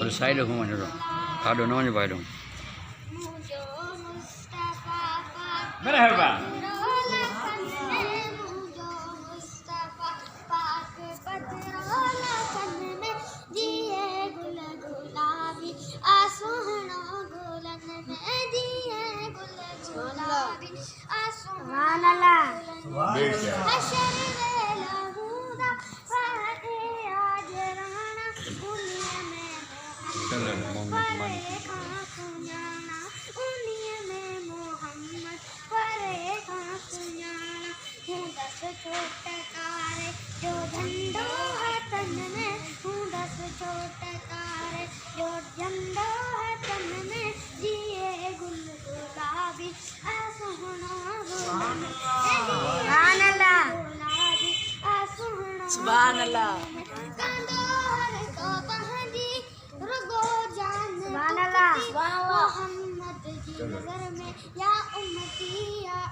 और साइड घूम जो काडो नो ने बाइडो मरहबा छोटे तारे जो झंडो है तन में हूँ 10 छोटे तारे जो झंडो है तन में जिए गुल गुलाबी आसमाना गुलाबी आसमाना सुभान अल्लाह कांदो हर तो बहजी रुगो जान सुभान अल्लाह मोहम्मद की नजर में या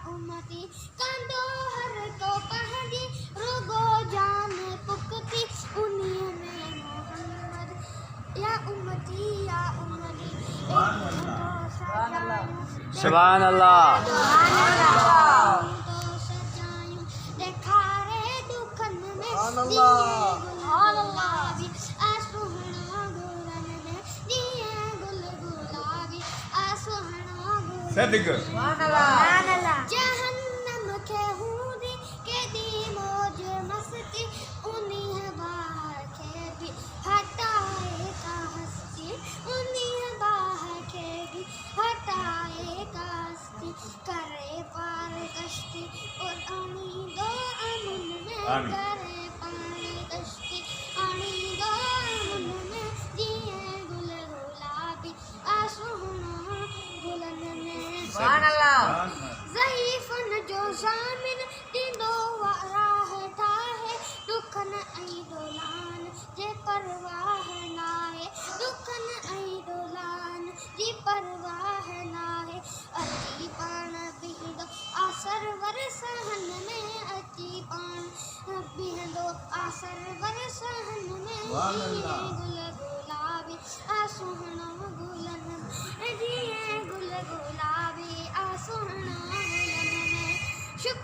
उम्मती कांदो हर तो बहजी रुगो जान पुकती उन्हीं में मोहम्मद या उम्मती सुभान अल्लाह देखा रे दुखन में गुलाबी आसुहना गुलन में दिए गुल गुलाबी आसुहना सदिक जहन्नम के हूदी के दी मौज मस्ती उन्हीं बाहर के भी हटाए का हस्ती उन्हीं बाहर के भी हटाए का हस्ती करे पार कश्ती और आनी दो अमन में करे पार कश्ती आनी दो अमन में दिए गुल गुलाबी आसुहना गुलन में ज़ईफ़न जो ज़ामिन दींदो राह ठाहे दुखन ऐं दोलान जे परवाह नाहे दुखन ऐं दोलान जी परवाह नाहे अची पाण बीहंदो आसर वर सहन में अची पाण बीहंदो आसर वर सहन में जिए गुल गुलाबी आसुहना गुलन में जिए गुल गुलाबी आसुहना